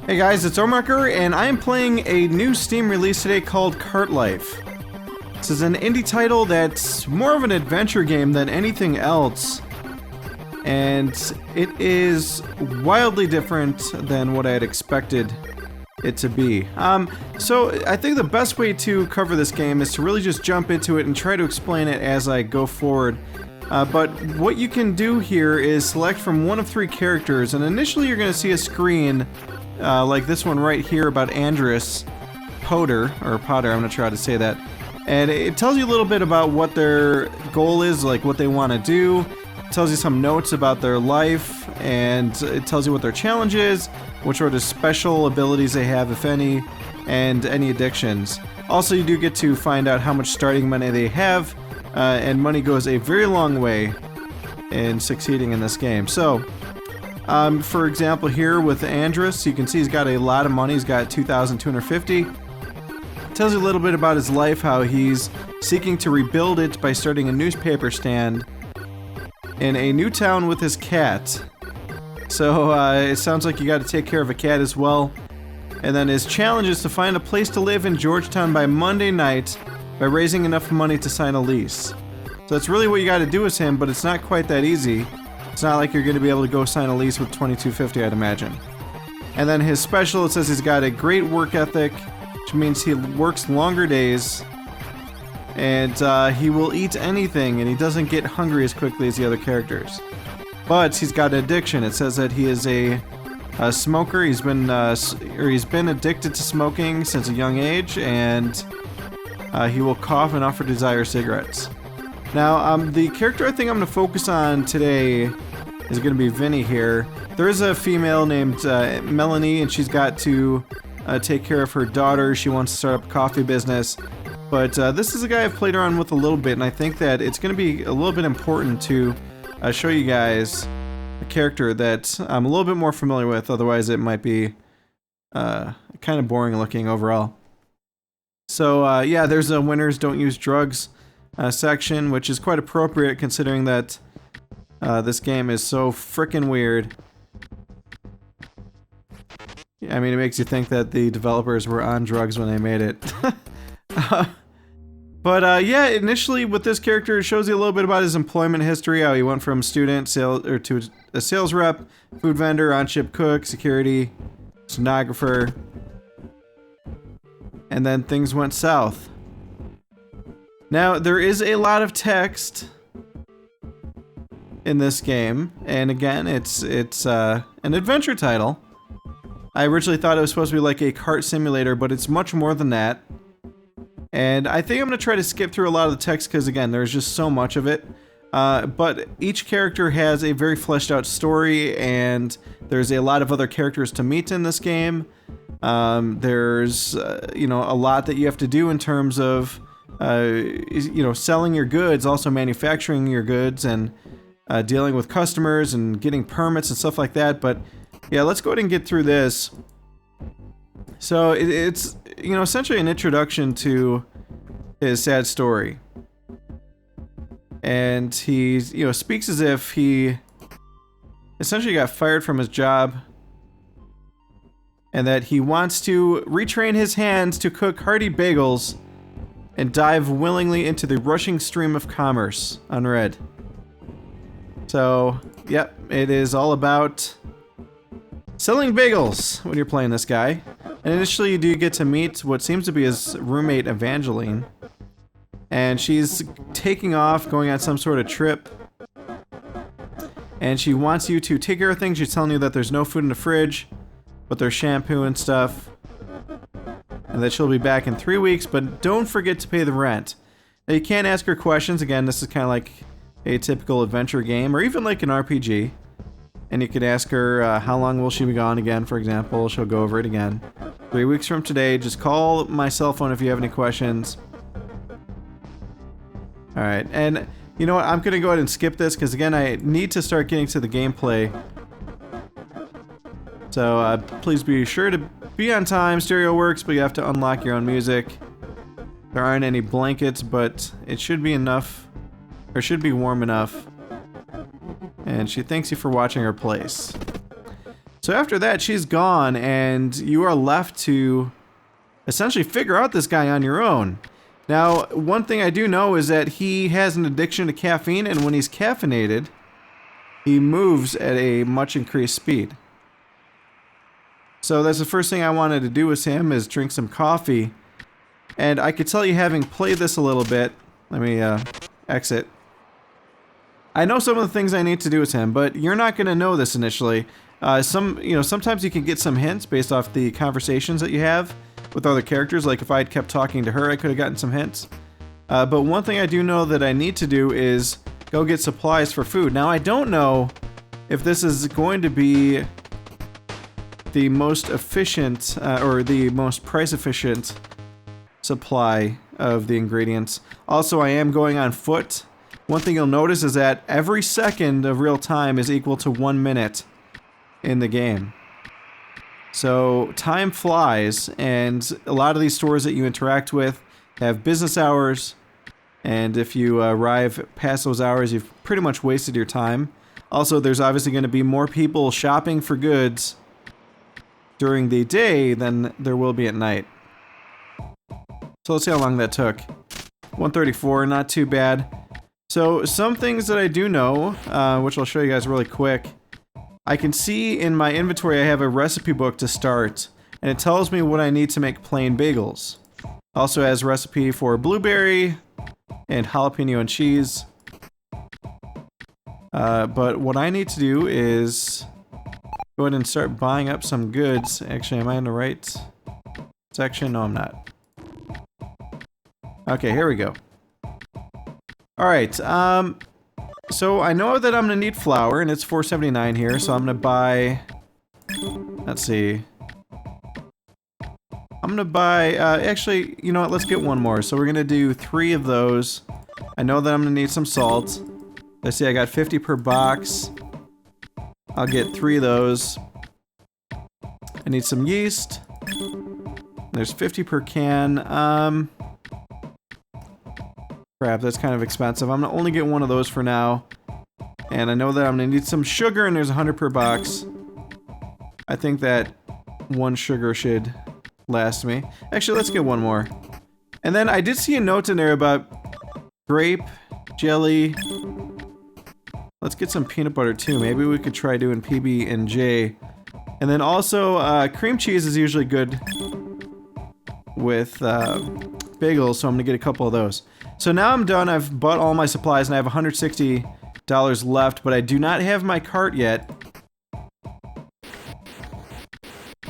Hey guys, it's Ohmwrecker, and I am playing a new Steam release today called Cart Life. This is an indie title that's more of an adventure game than anything else, and it is wildly different than what I had expected it to be. So I think the best way to cover this game is to really just jump into it and try to explain it as I go forward. But what you can do here is select from one of three characters, and initially you're going to see a screen like this one right here about Andrus Potter, I'm not sure how to say that. And it tells you a little bit about what their goal is, like what they want to do. It tells you some notes about their life, and it tells you what their challenge is, what sort of special abilities they have, if any, and any addictions. Also, you do get to find out how much starting money they have, and money goes a very long way in succeeding in this game. So, for example, here with Andrus, you can see he's got a lot of money. He's got 2,250. Tells you a little bit about his life, how he's seeking to rebuild it by starting a newspaper stand in a new town with his cat. So it sounds like you got to take care of a cat as well. And then his challenge is to find a place to live in Georgetown by Monday night by raising enough money to sign a lease. So that's really what you got to do with him, but it's not quite that easy. It's not like you're going to be able to go sign a lease with $22.50, I'd imagine. And then his special, it says he's got a great work ethic, which means he works longer days, and he will eat anything, and he doesn't get hungry as quickly as the other characters. But he's got an addiction. It says that he is a smoker. He's been addicted to smoking since a young age, and he will cough and offer desire cigarettes. Now, the character I think I'm going to focus on today is going to be Vinny here. There is a female named Melanie, and she's got to take care of her daughter. She wants to start up a coffee business. But this is a guy I've played around with a little bit, and I think that it's going to be a little bit important to show you guys a character that I'm a little bit more familiar with. Otherwise, it might be kind of boring looking overall. So, yeah, there's a winners don't use drugs section, which is quite appropriate considering that this game is so frickin' weird. I mean, it makes you think that the developers were on drugs when they made it. But yeah, initially with this character, it shows you a little bit about his employment history, how he went from student to a sales rep, food vendor, on-ship cook, security, stenographer, and then things went south. Now, there is a lot of text in this game, and again, it's an adventure title. I originally thought it was supposed to be like a cart simulator, but it's much more than that. And I think I'm going to try to skip through a lot of the text because, again, there's just so much of it. But each character has a very fleshed out story, and there's a lot of other characters to meet in this game. There's, a lot that you have to do in terms of, selling your goods, also manufacturing your goods, and dealing with customers and getting permits and stuff like that. But yeah, let's go ahead and get through this. So it's essentially an introduction to his sad story. And he, speaks as if he essentially got fired from his job and that he wants to retrain his hands to cook hearty bagels and dive willingly into the rushing stream of commerce, unread. So, yep, it is all about selling bagels when you're playing this guy. And initially you do get to meet what seems to be his roommate, Evangeline. And she's taking off, going on some sort of trip. And she wants you to take care of things. She's telling you that there's no food in the fridge, but there's shampoo and stuff. And that she'll be back in 3 weeks, but don't forget to pay the rent. Now you can't ask her questions. Again, this is kind of like a typical adventure game, or even like an RPG. And you could ask her, how long will she be gone again, for example. She'll go over it again. 3 weeks from today, just call my cell phone if you have any questions. Alright, and you know what? I'm going to go ahead and skip this, because again, I need to start getting to the gameplay. So please be sure to be on time. Stereo works, but you have to unlock your own music. There aren't any blankets, but it should be enough, or should be warm enough. And she thanks you for watching her place. So after that, she's gone, and you are left to essentially figure out this guy on your own. Now, one thing I do know is that he has an addiction to caffeine, and when he's caffeinated, he moves at a much increased speed. So that's the first thing I wanted to do with him, is drink some coffee. And I could tell you, having played this a little bit, let me exit. I know some of the things I need to do with him, but you're not going to know this initially. Sometimes you can get some hints based off the conversations that you have with other characters. Like if I had kept talking to her, I could have gotten some hints. But one thing I do know that I need to do is go get supplies for food. Now, I don't know if this is going to be the most efficient or the most price efficient supply of the ingredients. Also, I am going on foot. One thing you'll notice is that every second of real time is equal to 1 minute in the game. So time flies, and a lot of these stores that you interact with have business hours, and if you arrive past those hours, you've pretty much wasted your time. Also, there's obviously going to be more people shopping for goods during the day than there will be at night. So let's see how long that took. 134, not too bad. So some things that I do know, which I'll show you guys really quick. I can see in my inventory I have a recipe book to start, and it tells me what I need to make plain bagels. Also has recipe for blueberry and jalapeno and cheese. But what I need to do is go ahead and start buying up some goods. Actually, am I in the right section? No, I'm not. Okay, here we go. Alright, so I know that I'm gonna need flour, and it's $4.79 here, so I'm gonna buy... Let's see. I'm gonna buy... actually, you know what, let's get one more. So we're gonna do 3 of those. I know that I'm gonna need some salt. Let's see, I got 50 per box. I'll get 3 of those. I need some yeast. There's 50 per can. Crap, that's kind of expensive. I'm gonna only get 1 of those for now. And I know that I'm gonna need some sugar, and there's 100 per box. I think that 1 sugar should last me. Actually, let's get 1 more. And then I did see a note in there about grape, jelly. Let's get some peanut butter too. Maybe we could try doing PB&J. And then also, cream cheese is usually good with bagels, so I'm gonna get a couple of those. So now I'm done. I've bought all my supplies, and I have $160 left, but I do not have my cart yet.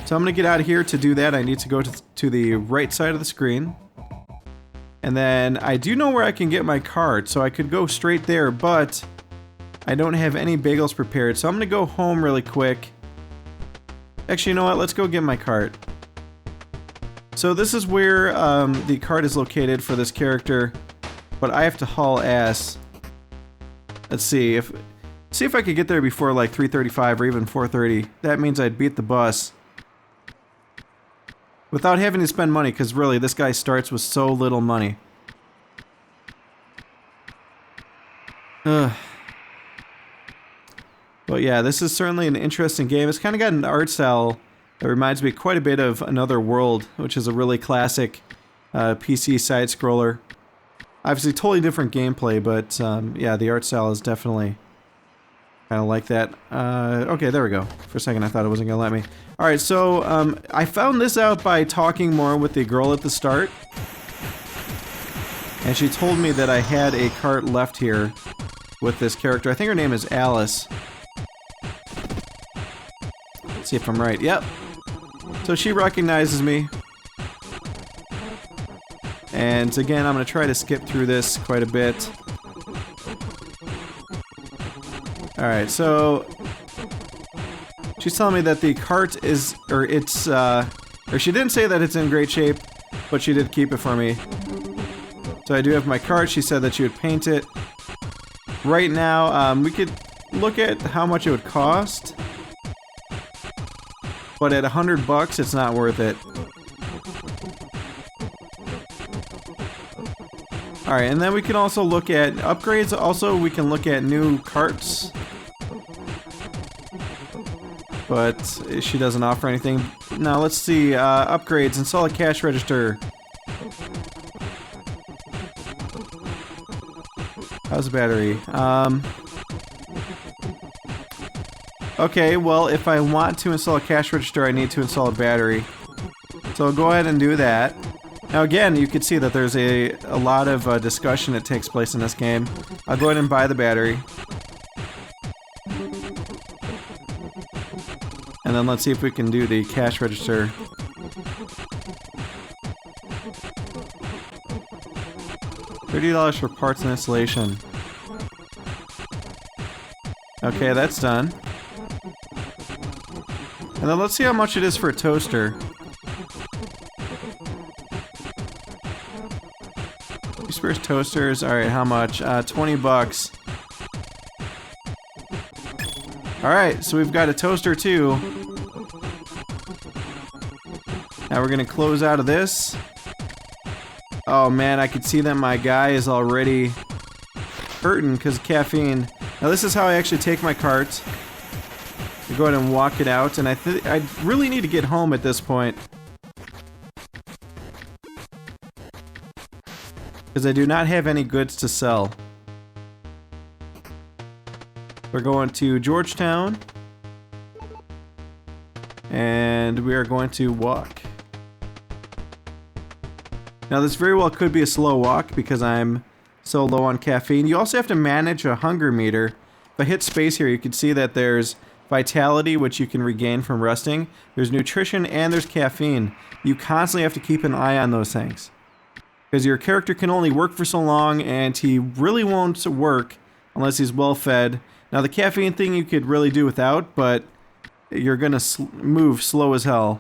So I'm gonna get out of here. To do that, I need to go to the right side of the screen. And then I do know where I can get my cart, so I could go straight there, but I don't have any bagels prepared, so I'm gonna go home really quick. Actually, you know what? Let's go get my cart. So this is where the cart is located for this character, but I have to haul ass. Let's see if I could get there before like 3:35 or even 4:30. That means I'd beat the bus without having to spend money, because really this guy starts with so little money. Ugh. But yeah, this is certainly an interesting game. It's kind of got an art style that reminds me quite a bit of Another World, which is a really classic PC side-scroller. Obviously, totally different gameplay, but yeah, the art style is definitely kind of like that. Okay, there we go. For a second, I thought it wasn't going to let me. Alright, so I found this out by talking more with the girl at the start. And she told me that I had a cart left here with this character. I think her name is Alice. Let's see if I'm right. Yep. So she recognizes me. And again, I'm going to try to skip through this quite a bit. Alright, so she's telling me that the cart is, or she didn't say that it's in great shape, but she did keep it for me. So I do have my cart. She said that she would paint it. Right now, we could look at how much it would cost. But at $100, it's not worth it. Alright, and then we can also look at upgrades. Also, we can look at new carts. but she doesn't offer anything. Now let's see, upgrades, install a cash register. How's the battery? Okay, well, if I want to install a cash register, I need to install a battery. So I'll go ahead and do that. Now again, you can see that there's a lot of discussion that takes place in this game. I'll go ahead and buy the battery. And then let's see if we can do the cash register. $30 for parts and installation. Okay, that's done. And then let's see how much it is for a toaster. Spares toasters. Alright, how much? 20 bucks. Alright, so we've got a toaster too. Now we're gonna close out of this. Oh man, I can see that my guy is already hurting because of caffeine. Now this is how I actually take my cart. I go ahead and walk it out, and I really need to get home at this point. Because I do not have any goods to sell. We're going to Georgetown. And we are going to walk. Now this very well could be a slow walk because I'm so low on caffeine. You also have to manage a hunger meter. If I hit space here, you can see that there's vitality, which you can regain from resting. There's nutrition and there's caffeine. You constantly have to keep an eye on those things. Because your character can only work for so long, and he really won't work unless he's well fed. Now the caffeine thing you could really do without, but you're gonna move slow as hell.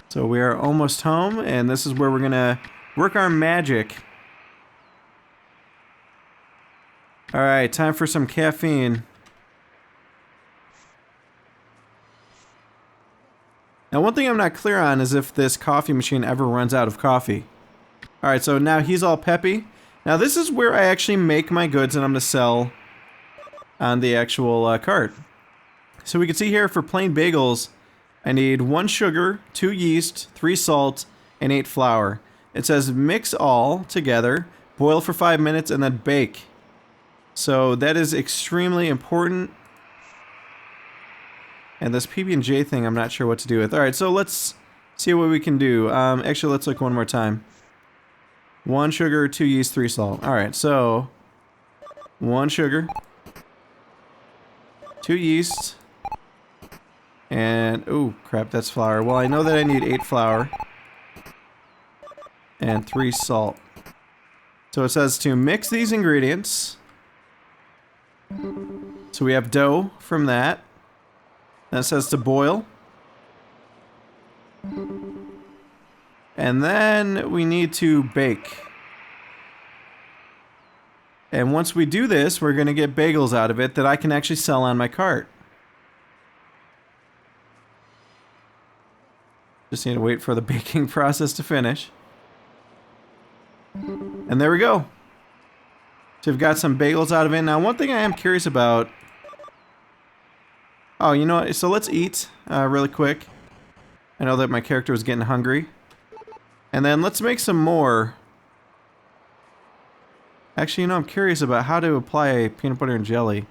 So we are almost home, and this is where we're gonna work our magic. Alright, time for some caffeine. Now one thing I'm not clear on is if this coffee machine ever runs out of coffee. Alright, so now he's all peppy. Now this is where I actually make my goods and I'm going to sell on the actual cart. So we can see here for plain bagels, I need 1 sugar, 2 yeast, 3 salt, and 8 flour. It says mix all together, boil for 5 minutes, and then bake. So that is extremely important. And this PB&J thing, I'm not sure what to do with. Alright, so let's see what we can do. Actually, let's look one more time. 1 sugar, 2 yeast, 3 salt. Alright, so 1 sugar, 2 yeast, and... oh, crap, that's flour. Well, I know that I need 8 flour. And 3 salt. So it says to mix these ingredients. So we have dough from that. Then it says to boil. And then we need to bake. And once we do this, we're going to get bagels out of it that I can actually sell on my cart. Just need to wait for the baking process to finish. And there we go. So we've got some bagels out of it. Now one thing I am curious about... oh, you know what? So let's eat really quick. I know that my character was getting hungry. And then let's make some more. Actually, you know, I'm curious about how to apply peanut butter and jelly.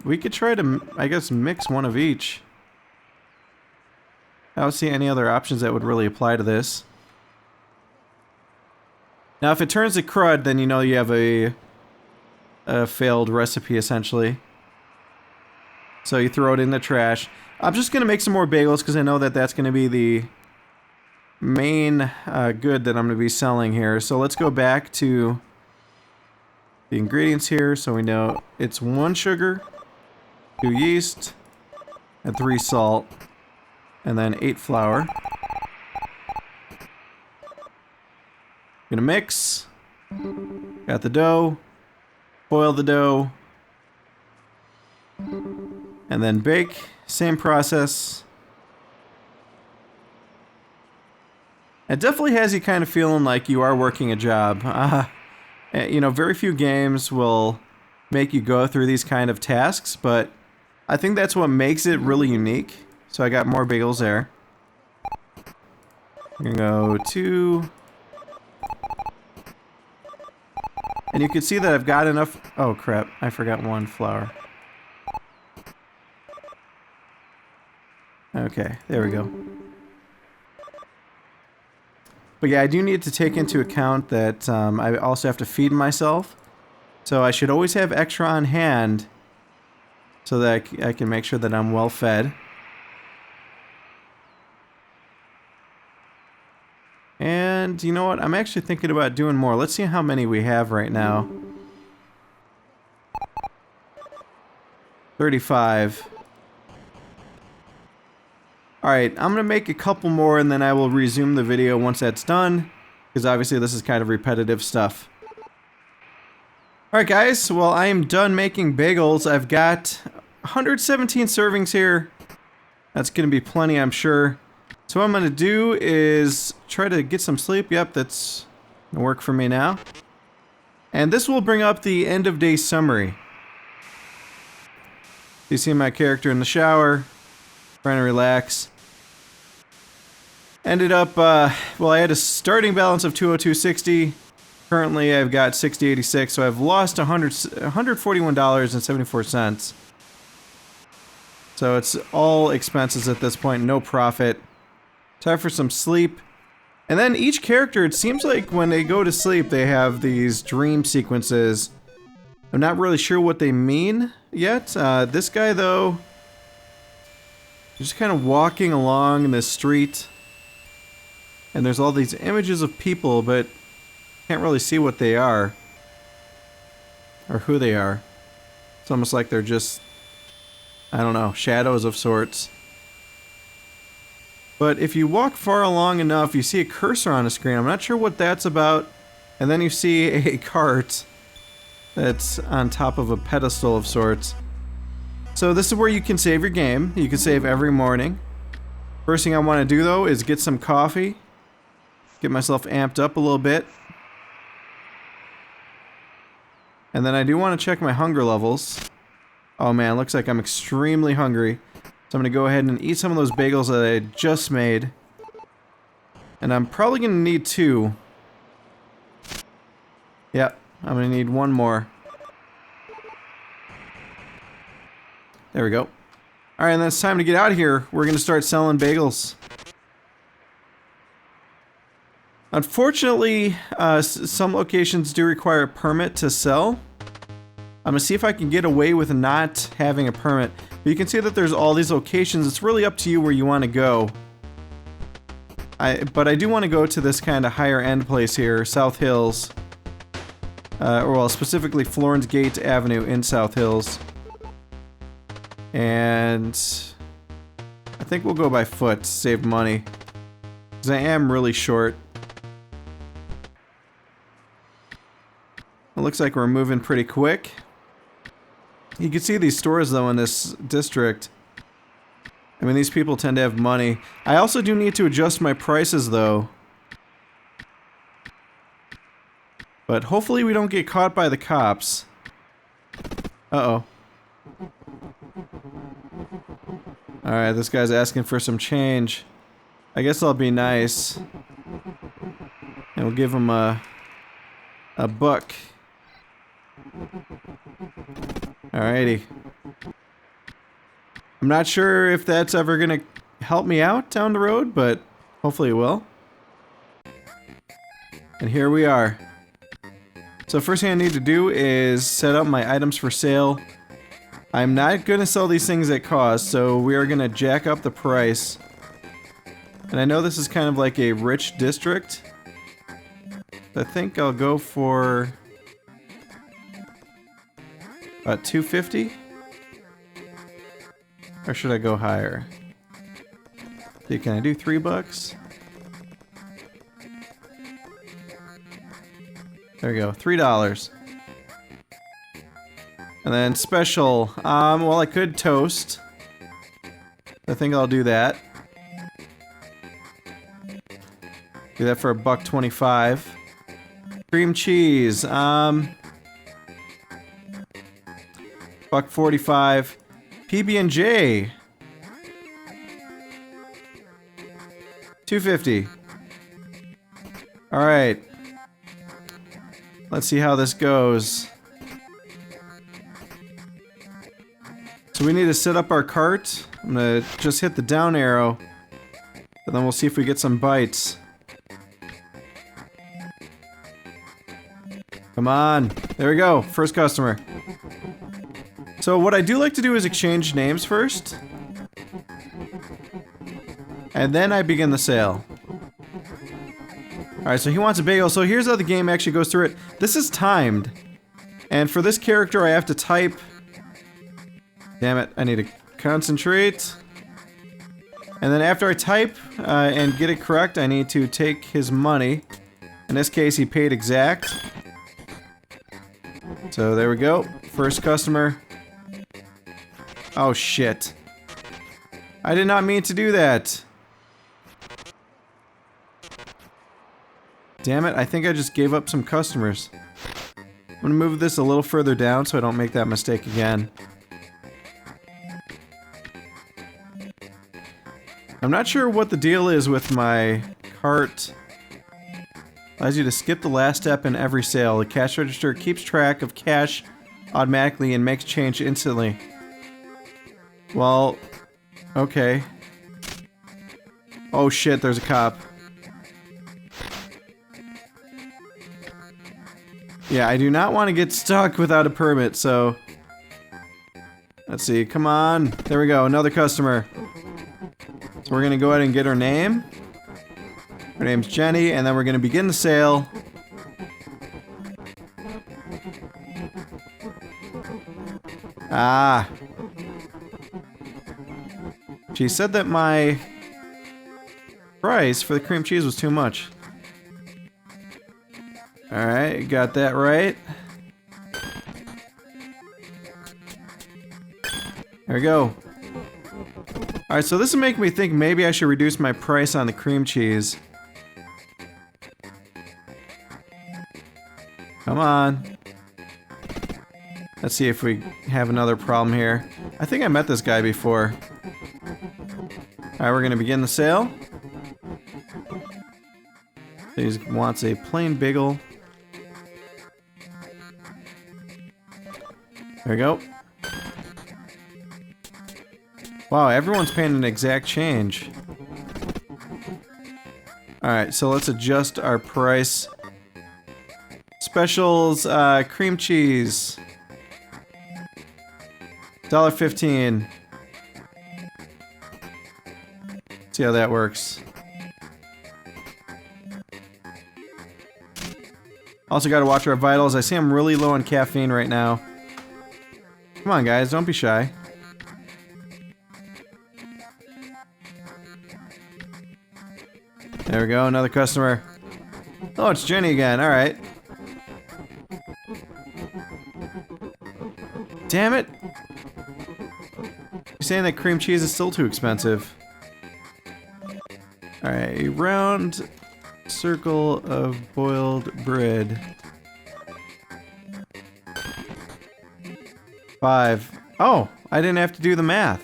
We could try to, I guess, mix one of each. I don't see any other options that would really apply to this. Now, if it turns to crud, then you know you have a failed recipe, essentially. So you throw it in the trash. I'm just going to make some more bagels because I know that that's going to be the main good that I'm going to be selling here. So let's go back to the ingredients here. So we know it's 1 sugar, 2 yeast, and 3 salt, and then 8 flour. Gonna mix. Got the dough. Boil the dough. And then bake. Same process. It definitely has you kind of feeling like you are working a job. You know, very few games will make you go through these kind of tasks, but I think that's what makes it really unique. So I got more bagels there. I'm gonna go 2. And you can see that I've got enough... Oh crap, I forgot 1 flour. Okay, there we go. But yeah, I do need to take into account that I also have to feed myself. So I should always have extra on hand so that I can make sure that I'm well fed. And you know what? I'm actually thinking about doing more. Let's see how many we have right now. 35. Alright, I'm going to make a couple more and then I will resume the video once that's done. Because obviously this is kind of repetitive stuff. Alright guys, well I am done making bagels. I've got 117 servings here. That's going to be plenty, I'm sure. So what I'm going to do is try to get some sleep. Yep, that's going to work for me now. And this will bring up the end of day summary. You see my character in the shower, trying to relax. Ended up, well, I had a starting balance of 202.60. Currently, I've got 60.86, so I've lost $141.74. So it's all expenses at this point, no profit. Time for some sleep. And then each character, it seems like when they go to sleep, they have these dream sequences. I'm not really sure what they mean yet. This guy, though, just kind of walking along in the street. And there's all these images of people, but can't really see what they are. Or who they are. It's almost like they're just, I don't know, shadows of sorts. But if you walk far along enough, you see a cursor on a screen. I'm not sure what that's about. And then you see a cart that's on top of a pedestal of sorts. So this is where you can save your game. You can save every morning. First thing I want to do, though, is get some coffee. Get myself amped up a little bit. And then I do want to check my hunger levels. Oh man, looks like I'm extremely hungry. So I'm going to go ahead and eat some of those bagels that I just made. And I'm probably going to need 2. Yep, I'm going to need 1 more. There we go. Alright, and then it's time to get out of here. We're going to start selling bagels. Unfortunately, some locations do require a permit to sell. I'm going to see if I can get away with not having a permit. But you can see that there's all these locations. It's really up to you where you want to go. But I do want to go to this kind of higher end place here, South Hills. Or well, specifically Florence Gate Avenue in South Hills. And I think we'll go by foot to save money. Because I am really short. It looks like we're moving pretty quick. You can see these stores, though, in this district. I mean, these people tend to have money. I also do need to adjust my prices, though. But hopefully we don't get caught by the cops. Uh-oh. Alright, this guy's asking for some change. I guess I'll be nice. And we'll give him a buck. Alrighty. I'm not sure if that's ever gonna help me out down the road, but hopefully it will. And here we are. So first thing I need to do is set up my items for sale. I'm not gonna sell these things at cost, so we are gonna jack up the price. And I know this is kind of like a rich district. I think I'll go for about $2.50? Or should I go higher? See, can I do $3? There we go, $3. And then special, well I could toast. I think I'll do that. Do that for $1.25. Cream cheese. $1.45. PB&J. $2.50. All right. Let's see how this goes. So we need to set up our cart. I'm gonna just hit the down arrow, and then we'll see if we get some bites. Come on. There we go. First customer. So what I do like to do is exchange names first. And then I begin the sale. Alright, so he wants a bagel. So here's how the game actually goes through it. This is timed. And for this character I have to type... Damn it, I need to concentrate. And then after I type and get it correct, I need to take his money. In this case, he paid exact. So there we go. First customer. Oh shit. I did not mean to do that. Damn it, I think I just gave up some customers. I'm gonna move this a little further down so I don't make that mistake again. I'm not sure what the deal is with my cart. Allows you to skip the last step in every sale. The cash register keeps track of cash automatically and makes change instantly. Well, okay. Oh shit, there's a cop. Yeah, I do not want to get stuck without a permit, so... Let's see, come on. There we go, another customer. So we're gonna go ahead and get her name. Her name's Jenny, and then we're gonna begin the sale. Ah. She said that my price for the cream cheese was too much. Alright, got that right. There we go. Alright, so this is making me think maybe I should reduce my price on the cream cheese. Come on. Let's see if we have another problem here. I think I met this guy before. Alright, we're gonna begin the sale. He wants a plain bagel. There we go. Wow, everyone's paying an exact change. Alright, so let's adjust our price. Specials, cream cheese. $1.15. See how that works. Also gotta watch our vitals. I see I'm really low on caffeine right now. Come on guys, don't be shy. There we go, another customer. Oh, it's Jenny again, alright. Damn it! You're saying that cream cheese is still too expensive. Alright, a round circle of boiled bread. 5. Oh, I didn't have to do the math.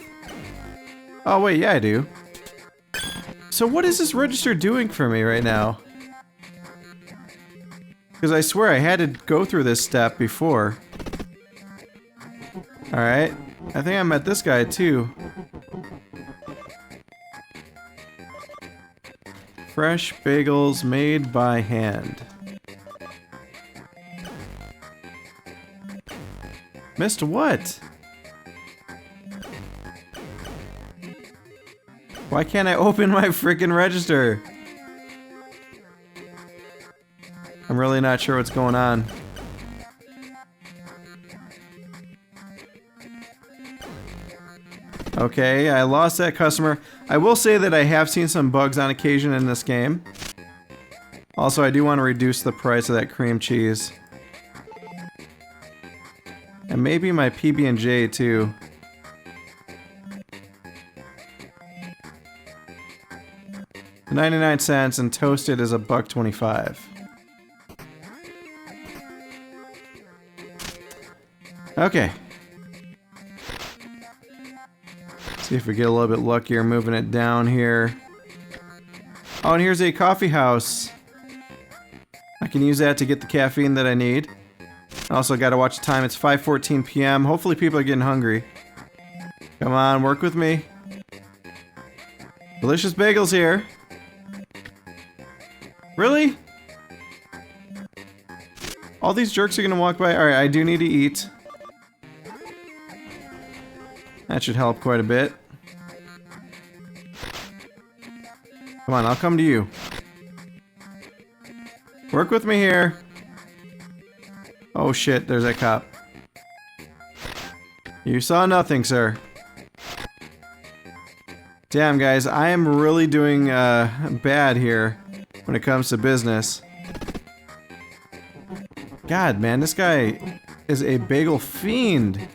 Oh wait, yeah I do. So what is this register doing for me right now? Because I swear I had to go through this step before. Alright. I think I met this guy too. Fresh bagels made by hand. Missed what? Why can't I open my freaking register? I'm really not sure what's going on. Okay, I lost that customer. I will say that I have seen some bugs on occasion in this game. Also, I do want to reduce the price of that cream cheese. And maybe my PB&J too. $0.99 and toasted is $1.25. Okay. See if we get a little bit luckier moving it down here. Oh, and here's a coffee house. I can use that to get the caffeine that I need. I also gotta watch the time. It's 5:14 p.m. Hopefully people are getting hungry. Come on, work with me. Delicious bagels here. Really? All these jerks are gonna walk by? Alright, I do need to eat. That should help quite a bit. Come on, I'll come to you. Work with me here. Oh shit, there's that cop. You saw nothing, sir. Damn, guys, I am really doing bad here when it comes to business. God, man, this guy is a bagel fiend.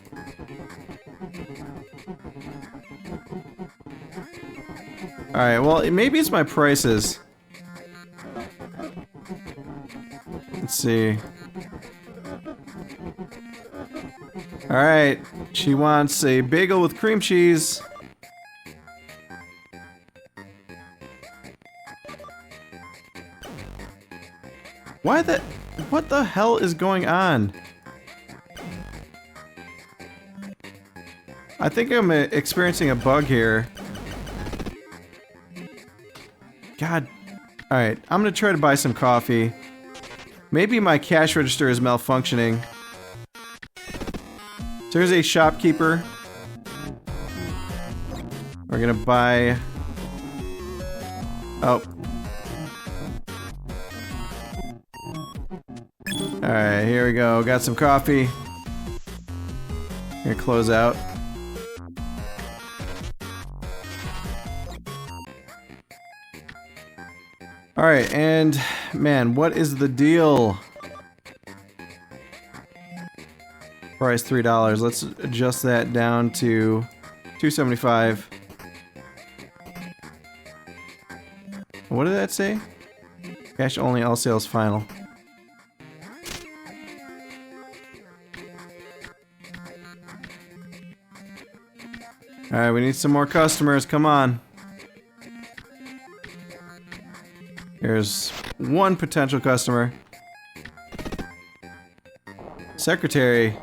Alright, well, maybe it's my prices. Let's see. Alright, she wants a bagel with cream cheese. What the hell is going on? I think I'm experiencing a bug here. God. Alright, I'm gonna try to buy some coffee. Maybe my cash register is malfunctioning. So here's a shopkeeper. We're gonna buy... Oh. Alright, here we go. Got some coffee. Gonna close out. Alright, and man, what is the deal? Price $3. Let's adjust that down to $2.75. What did that say? Cash only, all sales final. Alright, we need some more customers, come on. Here's one potential customer. Secretary.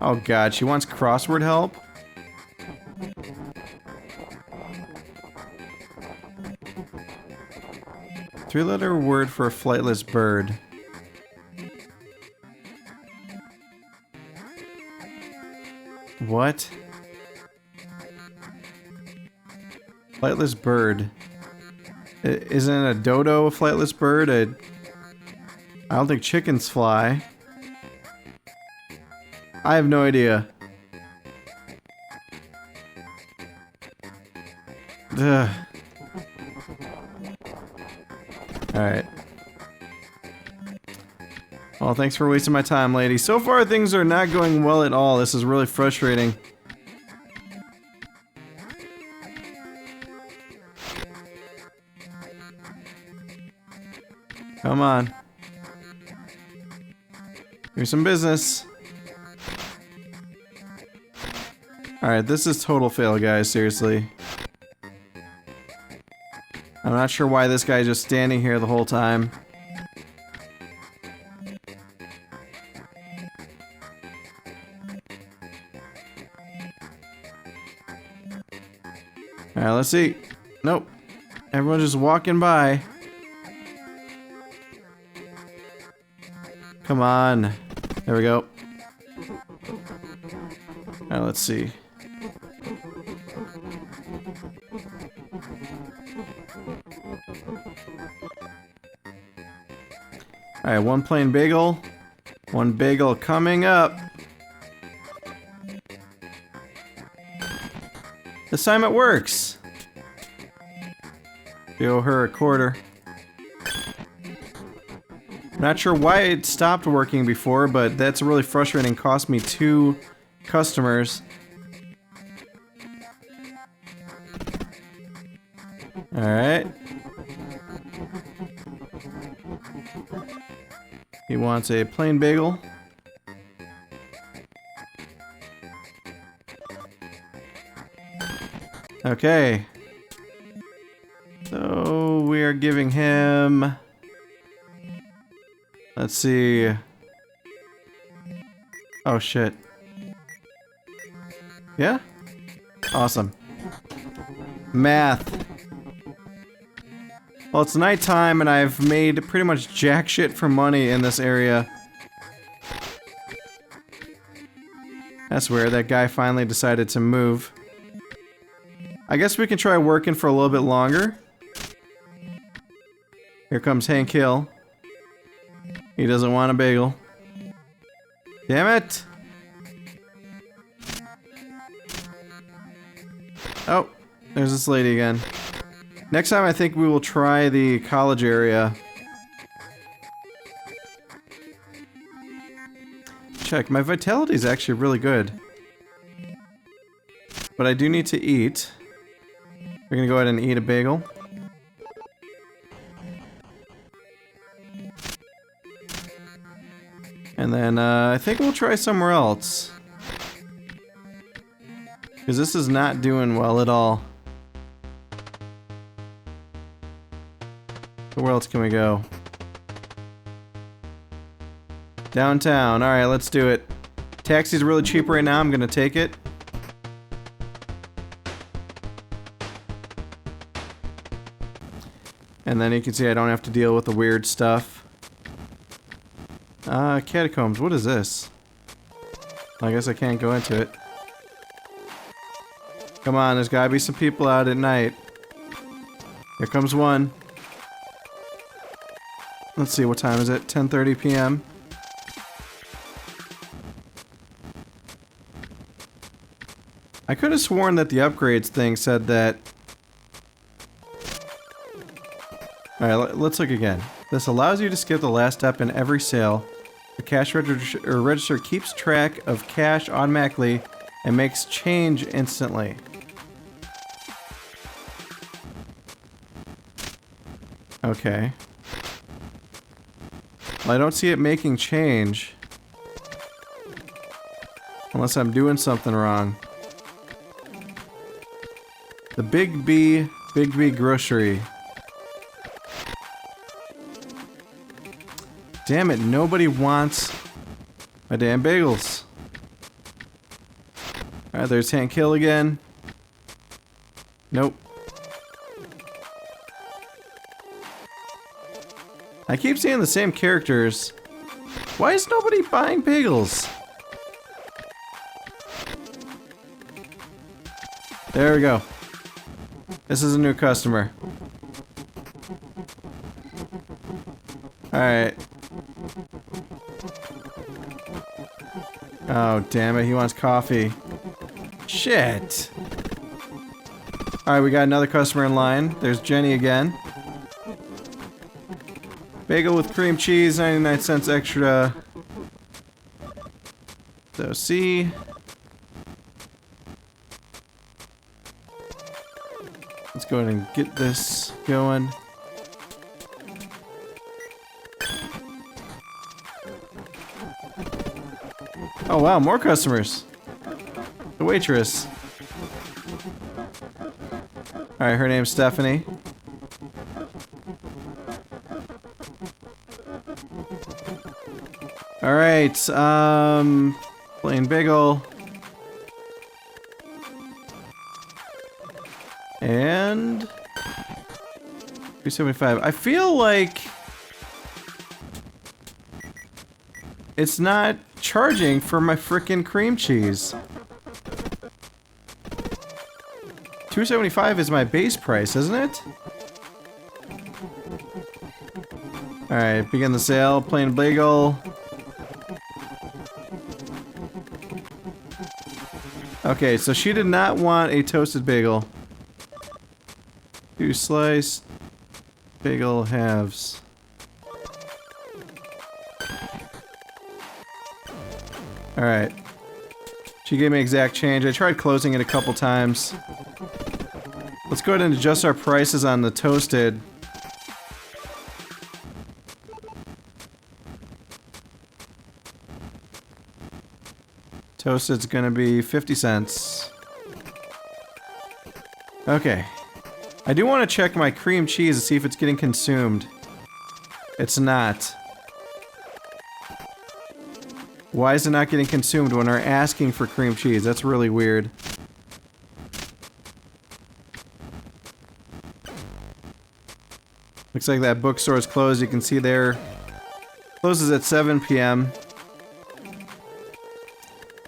Oh god, she wants crossword help? Three-letter word for a flightless bird. What? Flightless bird. Isn't a dodo a flightless bird? I don't think chickens fly. I have no idea. Ugh. Alright. Well, thanks for wasting my time, lady. So far, things are not going well at all. This is really frustrating. Come on. Give me some business. Alright, this is total fail, guys, seriously. I'm not sure why this guy's just standing here the whole time. Alright, let's see. Nope. Everyone's just walking by. Come on. There we go. Alright, let's see. Alright, one plain bagel. One bagel coming up. This time it works. We owe her a quarter. Not sure why it stopped working before, but that's really frustrating. Cost me 2 customers. Alright. He wants a plain bagel. Okay. So we are giving him... Let's see. Oh shit. Yeah? Awesome. Math. Well, it's nighttime and I've made pretty much jack shit for money in this area. That's weird. That guy finally decided to move. I guess we can try working for a little bit longer. Here comes Hank Hill. He doesn't want a bagel. Damn it! Oh, there's this lady again. Next time I think we will try the college area. Check, my vitality is actually really good. But I do need to eat. We're gonna go ahead and eat a bagel. And then, I think we'll try somewhere else. Because this is not doing well at all. Where else can we go? Downtown. Alright, let's do it. Taxi's really cheap right now. I'm gonna take it. And then you can see I don't have to deal with the weird stuff. Catacombs. What is this? I guess I can't go into it. Come on, there's gotta be some people out at night. Here comes one. Let's see, what time is it? 10:30 p.m. I could have sworn that the upgrades thing said that... Alright, let's look again. This allows you to skip the last step in every sale. The cash register keeps track of cash automatically and makes change instantly. Okay. Well, I don't see it making change. Unless I'm doing something wrong. The Big B grocery. Damn it, nobody wants my damn bagels. Alright, there's Hank Hill again. Nope. I keep seeing the same characters. Why is nobody buying bagels? There we go. This is a new customer. Alright. Oh, damn it. He wants coffee. Shit. Alright, we got another customer in line. There's Jenny again. Bagel with cream cheese, 99 cents extra. So, C. Let's go ahead and get this going. Oh wow, more customers. The waitress. Alright, her name's Stephanie. Alright, plain bagel. And... 375. I feel like... it's not charging for my frickin' cream cheese. $2.75 is my base price, isn't it? Alright, begin the sale. Plain bagel. Okay, so she did not want a toasted bagel. 2 sliced bagel halves. Alright. She gave me exact change. I tried closing it a couple times. Let's go ahead and adjust our prices on the toasted. Toasted's gonna be 50 cents. Okay. I do want to check my cream cheese to see if it's getting consumed. It's not. Why is it not getting consumed when we're asking for cream cheese? That's really weird. Looks like that bookstore is closed. You can see there. Closes at 7 p.m.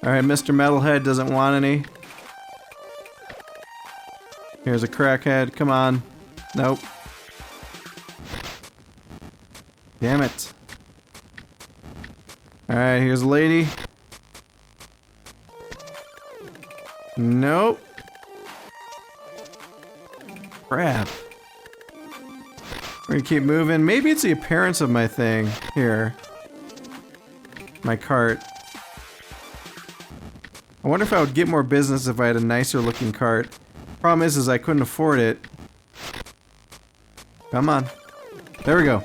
Alright, Mr. Metalhead doesn't want any. Here's a crackhead. Come on. Nope. Damn it. Alright, here's a lady. Nope. Crap. We're gonna keep moving. Maybe it's the appearance of my thing. Here. My cart. I wonder if I would get more business if I had a nicer looking cart. Problem is I couldn't afford it. Come on. There we go.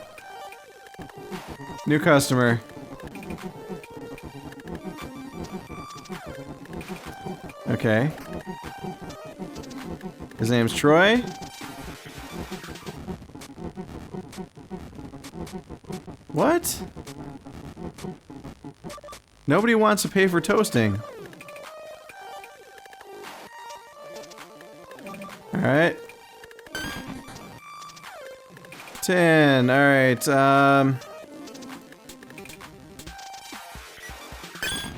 New customer. Okay. His name's Troy. What? Nobody wants to pay for toasting. Alright. 10. Alright,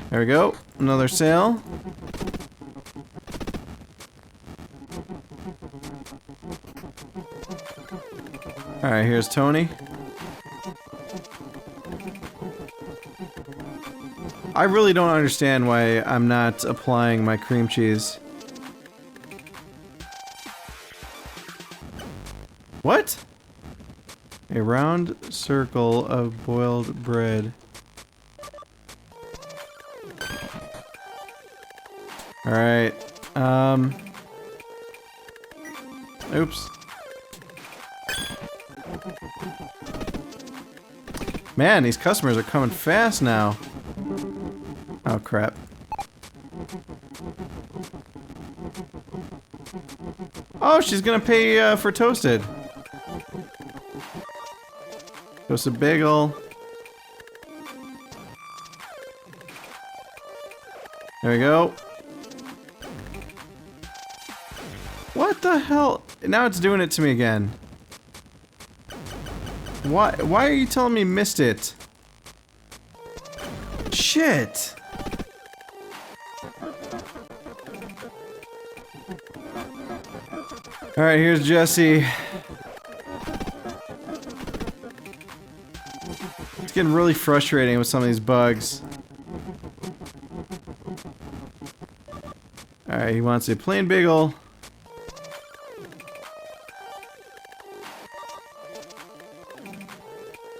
there we go. Another sale. Alright, here's Tony. I really don't understand why I'm not applying my cream cheese. What? A round circle of boiled bread. Alright, oops. Man, these customers are coming fast now. Oh, crap. Oh, she's gonna pay, for toasted. Toasted bagel. There we go. What the hell? Now it's doing it to me again. Why are you telling me missed it? Shit! Alright, here's Jesse. It's getting really frustrating with some of these bugs. Alright, he wants a plain bagel.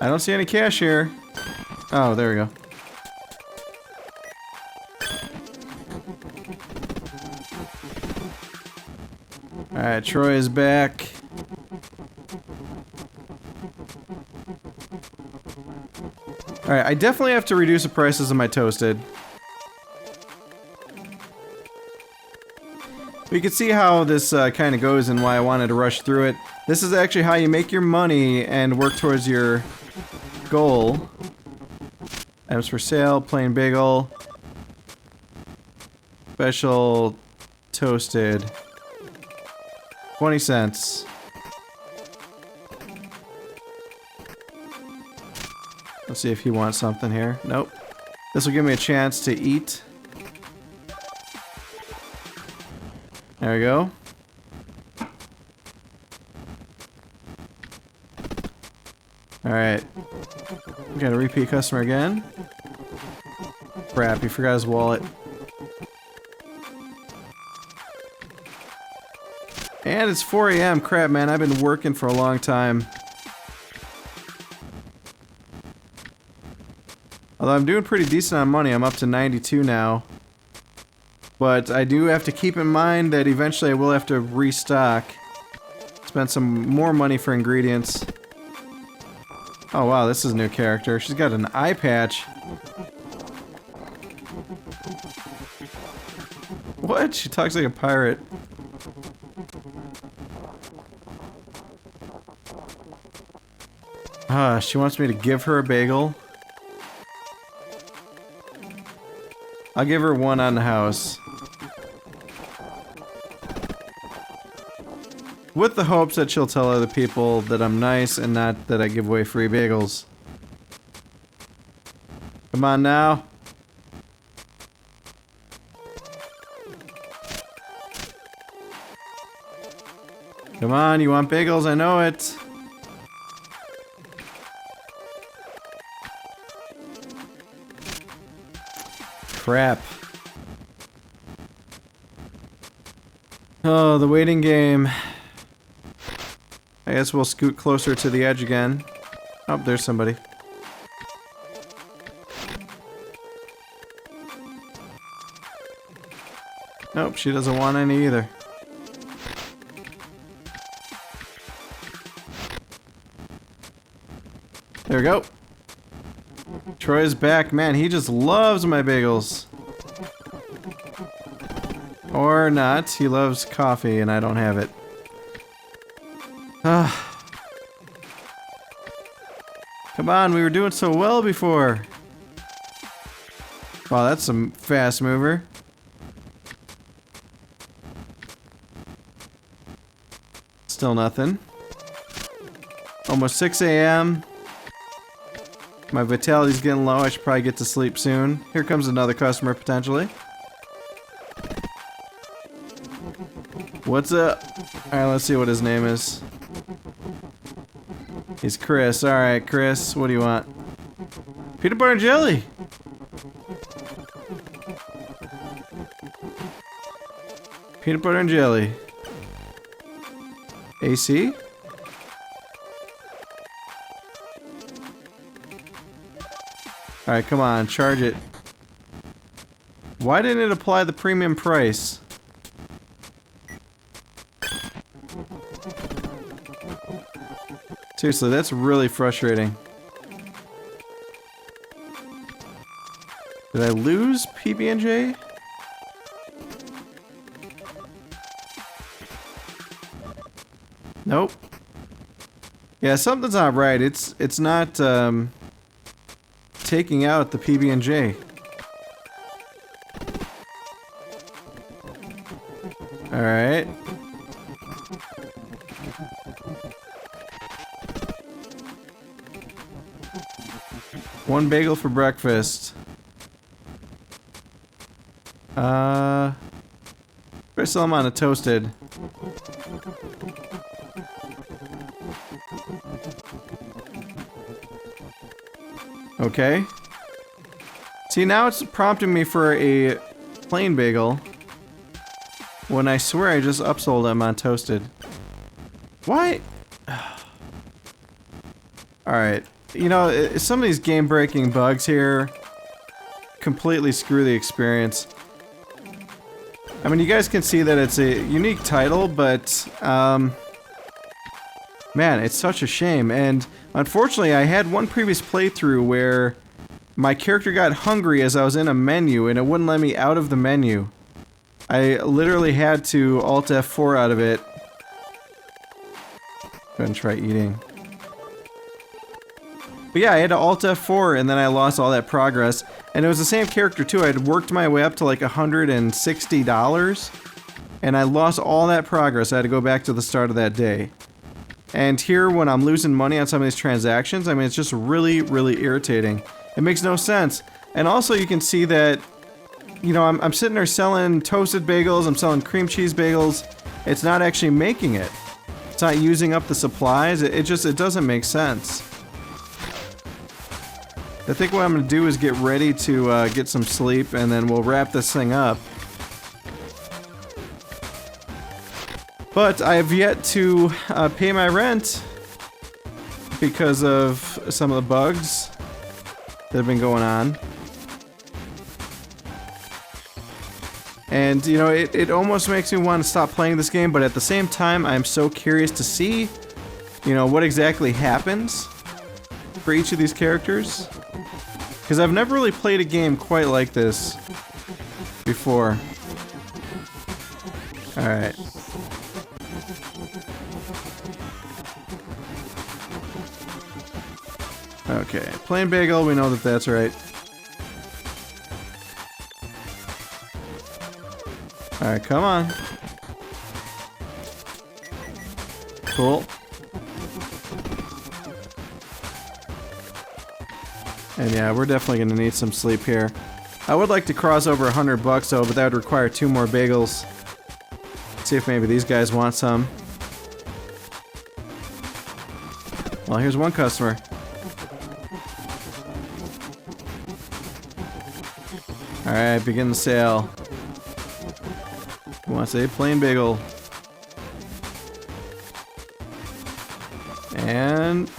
I don't see any cash here. Oh, there we go. Alright, Troy is back. Alright, I definitely have to reduce the prices of my toasted. You can see how this kind of goes and why I wanted to rush through it. This is actually how you make your money and work towards your goal. Items for sale, plain bagel. Special toasted. 20 cents. Let's see if he wants something here. Nope. This will give me a chance to eat. There we go. Alright. We got a repeat customer again. Crap, he forgot his wallet. And it's 4 a.m. Crap, man, I've been working for a long time. Although I'm doing pretty decent on money, I'm up to 92 now. But I do have to keep in mind that eventually I will have to restock. Spend some more money for ingredients. Oh wow, this is a new character. She's got an eye patch. What? She talks like a pirate. She wants me to give her a bagel. I'll give her one on the house. With the hopes that she'll tell other people that I'm nice and not that I give away free bagels. Come on now. Come on, you want bagels? I know it. Crap. Oh, the waiting game. I guess we'll scoot closer to the edge again. Oh, there's somebody. Nope, she doesn't want any either. There we go. Troy's back. Man, he just loves my bagels. Or not. He loves coffee and I don't have it. Come on, we were doing so well before. Wow, that's some fast mover. Still nothing. Almost 6 a.m. My vitality's getting low. I should probably get to sleep soon. Here comes another customer, potentially. What's up? Alright, let's see what his name is. He's Chris. Alright, Chris, what do you want? Peanut butter and jelly! Peanut butter and jelly. AC? Alright, come on, charge it. Why didn't it apply the premium price? Seriously, that's really frustrating. Did I lose PB&J? Nope. Yeah, something's not right. It's not taking out the PB&J. All right. One bagel for breakfast. Better sell them on a toasted. Okay. See, now it's prompting me for a plain bagel. When I swear I just upsold them on toasted. Why? Alright. You know, some of these game-breaking bugs here completely screw the experience. I mean, you guys can see that it's a unique title, but, man, it's such a shame. And unfortunately, I had one previous playthrough where my character got hungry as I was in a menu, and it wouldn't let me out of the menu. I literally had to Alt F4 out of it. Go ahead and try eating. But yeah, I had to Alt F4 and then I lost all that progress. And it was the same character too. I had worked my way up to like $160. And I lost all that progress. I had to go back to the start of that day. And here, when I'm losing money on some of these transactions, I mean, it's just really, really irritating. It makes no sense. And also you can see that, you know, I'm sitting there selling toasted bagels, I'm selling cream cheese bagels. It's not actually making it. It's not using up the supplies. It doesn't make sense. I think what I'm going to do is get ready to get some sleep, and then we'll wrap this thing up. But I have yet to pay my rent because of some of the bugs that have been going on. And, you know, it almost makes me want to stop playing this game, but at the same time, I'm so curious to see, you know, what exactly happens for each of these characters. Because I've never really played a game quite like this before. Alright. Okay, plain bagel, we know that that's right. Alright, come on. Cool. And yeah, we're definitely gonna need some sleep here. I would like to cross over $100 though, but that would require 2 more bagels. See if maybe these guys want some. Well, here's one customer. Alright, begin the sale. Who wants a plain bagel? And...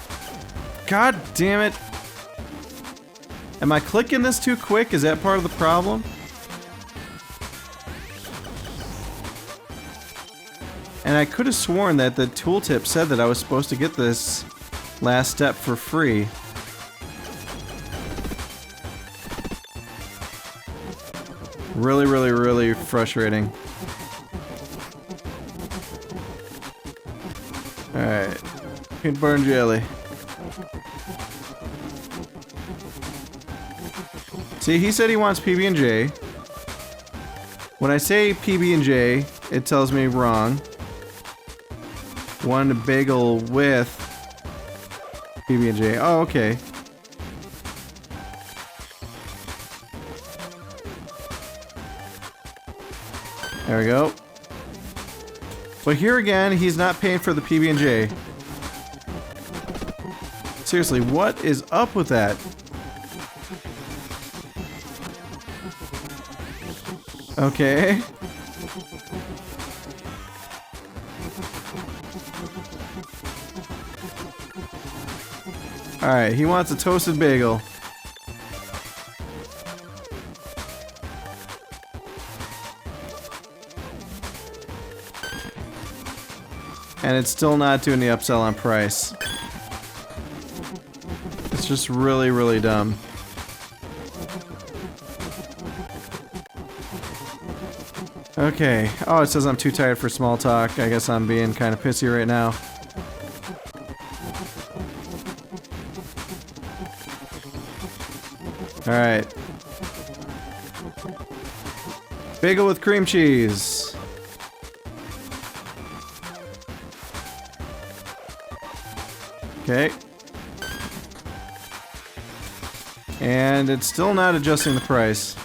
God damn it! Am I clicking this too quick? Is that part of the problem? And I could have sworn that the tooltip said that I was supposed to get this last step for free. Really, really, really frustrating. Alright. Peanut butter and jelly. See, he said he wants PB&J. When I say PB&J, it tells me wrong. One bagel with PB&J. Oh, okay. There we go. But here again, he's not paying for the PB&J. Seriously, what is up with that? Okay. Alright, he wants a toasted bagel. And it's still not doing the upsell on price. It's just really, really dumb. Okay. Oh, it says I'm too tired for small talk. I guess I'm being kind of pissy right now. Alright. Bagel with cream cheese. Okay. And it's still not adjusting the price.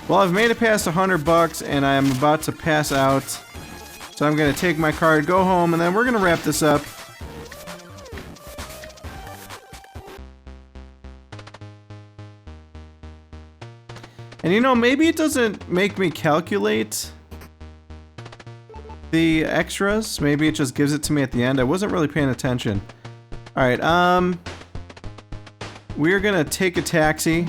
Well, I've made it past $100 and I'm about to pass out. So I'm gonna take my card, go home, and then we're gonna wrap this up. And you know, maybe it doesn't make me calculate the extras. Maybe it just gives it to me at the end. I wasn't really paying attention. Alright, we're gonna take a taxi.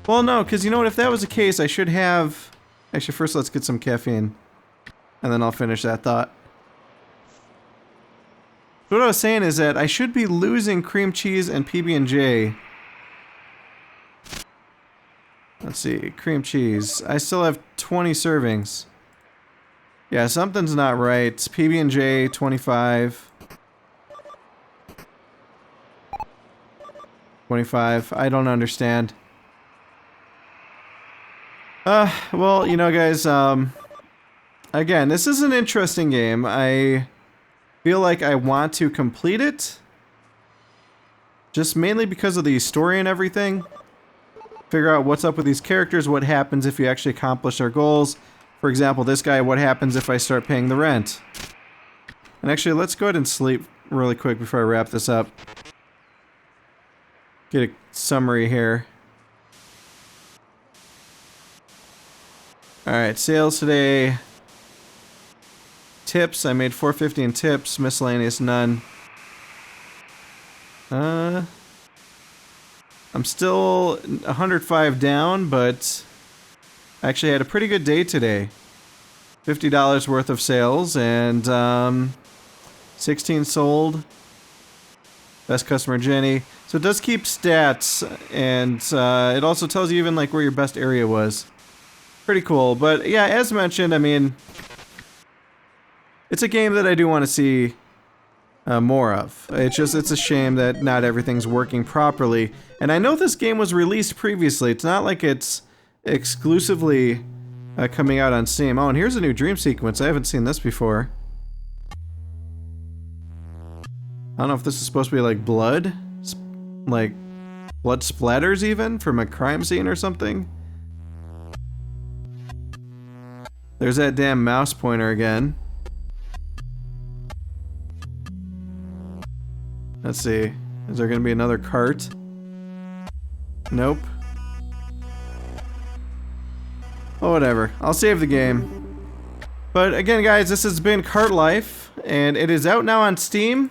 Well, no, because you know what? If that was the case, I should have... Actually, first let's get some caffeine. And then I'll finish that thought. So what I was saying is that I should be losing cream cheese and PB&J. Let's see, cream cheese. I still have 20 servings. Yeah, something's not right. PB&J, 25. 25. I don't understand. Well, you know, guys, again, this is an interesting game. I feel like I want to complete it. Just mainly because of the story and everything. Figure out what's up with these characters, what happens if you actually accomplish our goals. For example, this guy, what happens if I start paying the rent? And actually, let's go ahead and sleep really quick before I wrap this up. Get a summary here. Alright, sales today. Tips, I made $4.50 in tips. Miscellaneous, none. I'm still 105 down, but I actually had a pretty good day today. $50 worth of sales, and 16 sold. Best customer, Jenny. So it does keep stats, and it also tells you even like where your best area was. pretty cool. But yeah, as mentioned, I mean, it's a game that I do want to see more of. It's a shame that not everything's working properly. And I know this game was released previously. It's not like it's exclusively coming out on Steam. Oh, and here's a new dream sequence. I haven't seen this before. I don't know if this is supposed to be like blood. Like blood splatters even from a crime scene or something. There's that damn mouse pointer again. Let's see. Is there gonna be another cart? Nope. Oh, whatever. I'll save the game. But again, guys, this has been Cart Life, and it is out now on Steam.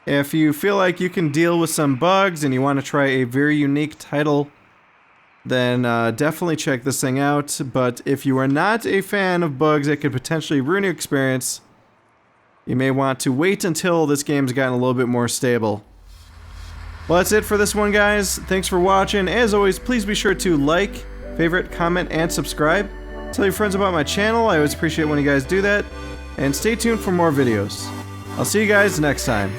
If you feel like you can deal with some bugs and you want to try a very unique title, then definitely check this thing out. But if you are not a fan of bugs that could potentially ruin your experience, you may want to wait until this game's gotten a little bit more stable. Well, that's it for this one, guys. Thanks for watching. As always, please be sure to like, favorite, comment, and subscribe. Tell your friends about my channel. I always appreciate when you guys do that. And stay tuned for more videos. I'll see you guys next time.